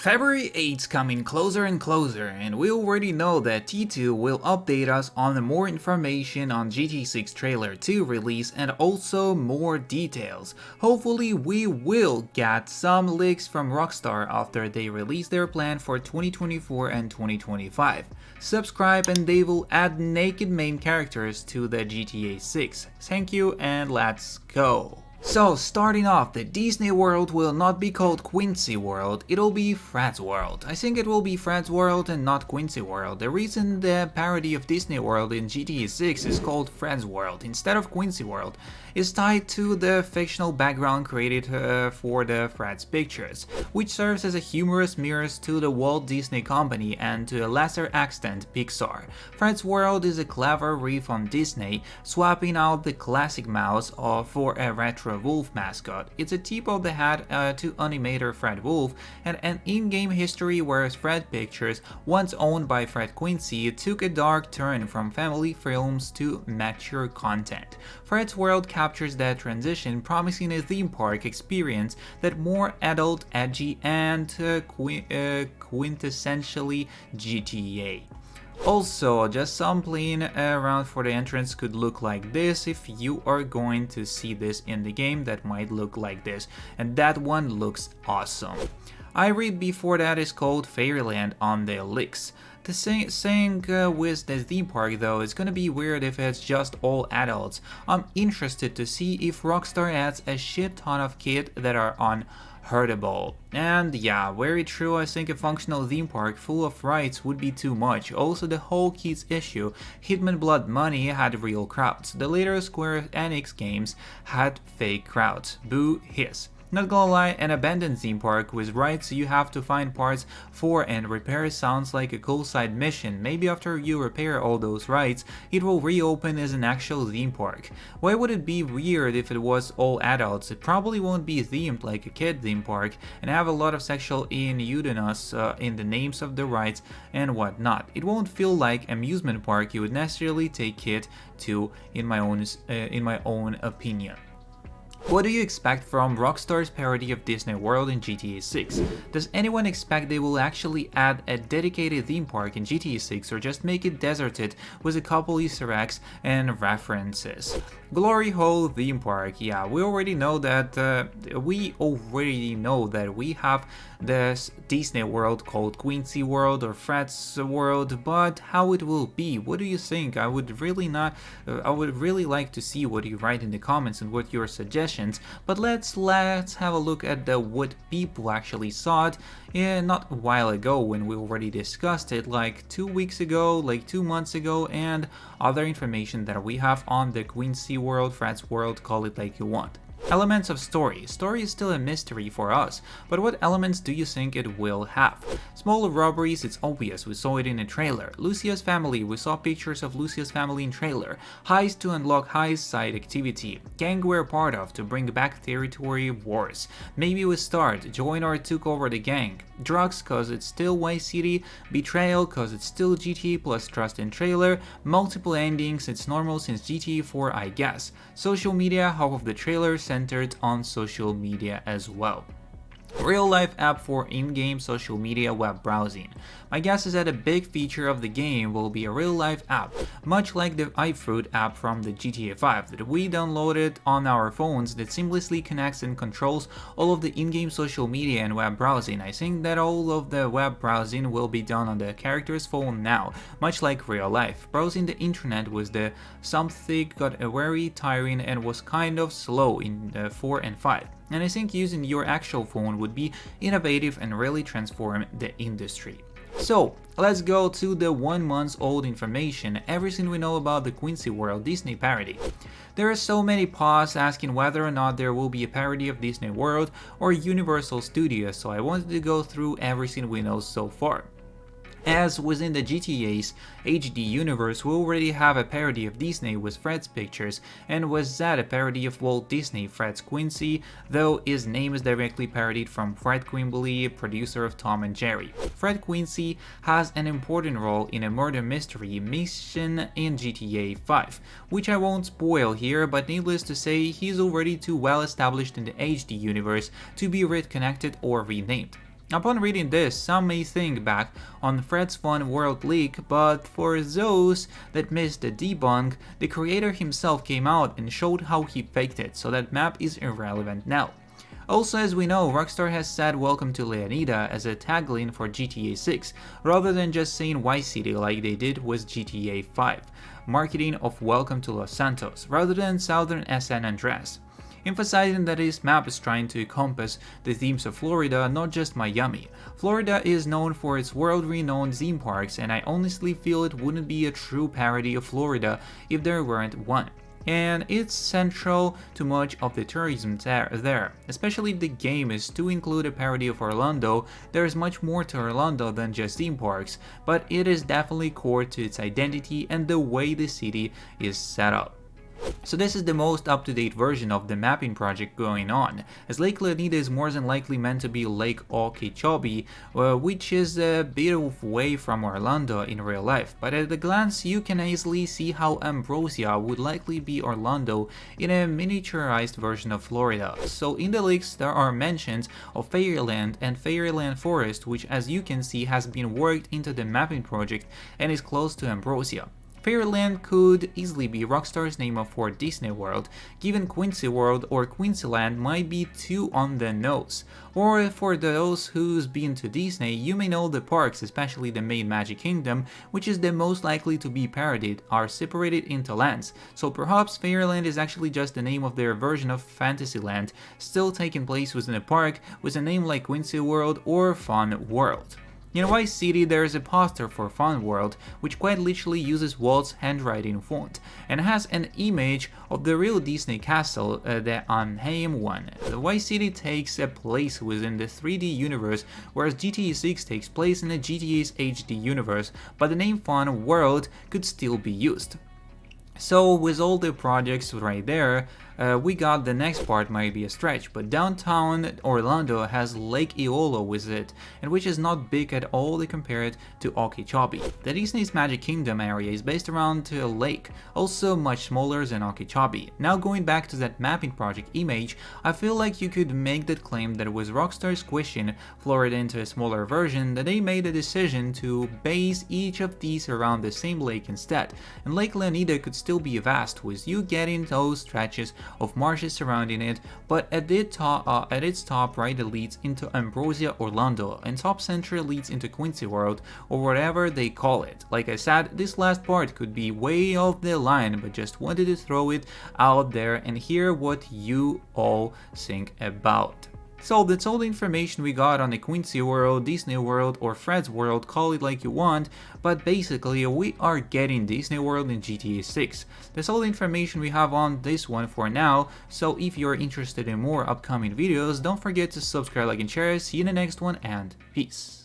February 8's coming closer and closer, and we already know that T2 will update us on more information on GTA 6 Trailer 2 release and also more details. Hopefully we will get some leaks from Rockstar after they release their plan for 2024 and 2025. Subscribe and they will add naked main characters to the GTA 6. Thank you and let's go. So, starting off, the Disney World will not be called Quincy World, it'll be Fred's World. I think it will be Fred's World and not Quincy World. The reason the parody of Disney World in GTA 6 is called Fred's World instead of Quincy World is tied to the fictional background created for the Fred's Pictures, which serves as a humorous mirror to the Walt Disney Company and to a lesser extent Pixar. Fred's World is a clever riff on Disney, swapping out the classic mouse for a retro wolf mascot. It's a tip of the hat to animator Fred Wolf and an in-game history where Fred Pictures, once owned by Fred Quincy, took a dark turn from family films to mature content. Fred's World captures that transition, promising a theme park experience that more adult, edgy, and quintessentially GTA. Also, just some playing around for the entrance could look like this. If you are going to see this in the game, that might look like this, and that one looks awesome. I read before that is called Fairyland on the leaks. The saying with the theme park though is gonna be weird if it's just all adults. I'm interested to see if Rockstar adds a shit ton of kids that are unhurtable. And yeah, very true, I think a functional theme park full of rides would be too much. Also the whole kids issue, Hitman Blood Money had real crowds. The later Square Enix games had fake crowds. Boo hiss. Not gonna lie, an abandoned theme park with rides you have to find parts for and repair sounds like a cool side mission. Maybe after you repair all those rides, it will reopen as an actual theme park. Why would it be weird if it was all adults? It probably won't be themed like a kid theme park and have a lot of sexual innuendos in the names of the rides and whatnot. It won't feel like amusement park you would necessarily take kid to, in my own opinion. What do you expect from Rockstar's parody of Disney World in GTA 6? Does anyone expect they will actually add a dedicated theme park in GTA 6 or just make it deserted with a couple Easter eggs and references? Glory Hole theme park, yeah, we already know that we have this Disney World called Quincy World or Fred's World, but how it will be, what do you think? I would really like to see what you write in the comments and what your suggestions, but let's have a look at what people actually thought, not a while ago when we already discussed it, like 2 weeks ago, like 2 months ago, and other information that we have on the Quincy World, Fred's World, call it like you want. Elements of story. Story is still a mystery for us, but what elements do you think it will have? Small robberies, it's obvious, we saw it in a trailer. Lucia's family, we saw pictures of Lucia's family in trailer. Heist to unlock heist side activity. Gang we're part of to bring back territory wars. Maybe we start, join or took over the gang. Drugs cause it's still Vice City. Betrayal cause it's still GTA plus trust in trailer. Multiple endings, it's normal since GTA 4 I guess. Social media, half of the trailer centered on social media as well. Real-life app for in-game social media web browsing. My guess is that a big feature of the game will be a real-life app, much like the iFruit app from the GTA 5 that we downloaded on our phones that seamlessly connects and controls all of the in-game social media and web browsing. I think that all of the web browsing will be done on the character's phone now, much like real life. Browsing the internet was something got very tiring and was kind of slow in 4 and 5. And I think using your actual phone would be innovative and really transform the industry. So, let's go to the 1 month old information, everything we know about the Quincy World Disney parody. There are so many posts asking whether or not there will be a parody of Disney World or Universal Studios, so I wanted to go through everything we know so far. As within the GTA's HD universe, we already have a parody of Disney with Fred's Pictures, and was that a parody of Walt Disney, Fred's Quincy, though his name is directly parodied from Fred Quimbley, producer of Tom and Jerry. Fred Quincy has an important role in a murder mystery mission in GTA 5, which I won't spoil here, but needless to say, he's already too well established in the HD universe to be reconnected or renamed. Upon reading this, some may think back on Fred's Fun World leak, but for those that missed the debunk, the creator himself came out and showed how he faked it, so that map is irrelevant now. Also, as we know, Rockstar has said Welcome to Leonida as a tagline for GTA 6, rather than just saying Vice City like they did with GTA 5, marketing of Welcome to Los Santos, rather than Southern San Andreas, emphasizing that this map is trying to encompass the themes of Florida, not just Miami. Florida is known for its world-renowned theme parks, and I honestly feel it wouldn't be a true parody of Florida if there weren't one. And it's central to much of the tourism there, especially if the game is to include a parody of Orlando. There is much more to Orlando than just theme parks, but it is definitely core to its identity and the way the city is set up. So this is the most up-to-date version of the mapping project going on, as Lake Leonida is more than likely meant to be Lake Okeechobee, which is a bit of way from Orlando in real life, but at a glance you can easily see how Ambrosia would likely be Orlando in a miniaturized version of Florida. So in the leaks there are mentions of Fairyland and Fairyland Forest, which as you can see has been worked into the mapping project and is close to Ambrosia. Fairyland could easily be Rockstar's name for Disney World, given Quincy World or Quincyland might be too on the nose. Or for those who's been to Disney, you may know the parks, especially the main Magic Kingdom, which is the most likely to be parodied, are separated into lands, so perhaps Fairyland is actually just the name of their version of Fantasyland, still taking place within a park with a name like Quincy World or Fun World. In Vice City there is a poster for Fun World, which quite literally uses Walt's handwriting font, and has an image of the real Disney castle, the Anaheim one. The Vice City takes a place within the 3D universe, whereas GTA 6 takes place in the GTA's HD universe, but the name Fun World could still be used. So with all the projects right there, we got the next part might be a stretch, but downtown Orlando has Lake Eolo with it, and which is not big at all compared to Okeechobee. The Disney's Magic Kingdom area is based around a lake, also much smaller than Okeechobee. Now going back to that mapping project image, I feel like you could make that claim that with Rockstar squishing Florida into a smaller version, that they made a decision to base each of these around the same lake instead, and Lake Leonida could still be vast with you getting those stretches of marshes surrounding it, but at its top right it leads into Ambrosia Orlando, and top center leads into Quincy World, or whatever they call it. Like I said, this last part could be way off the line, but just wanted to throw it out there and hear what you all think about. So that's all the information we got on the Quincy World, Disney World, or Fred's World, call it like you want, but basically we are getting Disney World in GTA 6. That's all the information we have on this one for now, so if you're interested in more upcoming videos, don't forget to subscribe, like, and share. See you in the next one, and peace.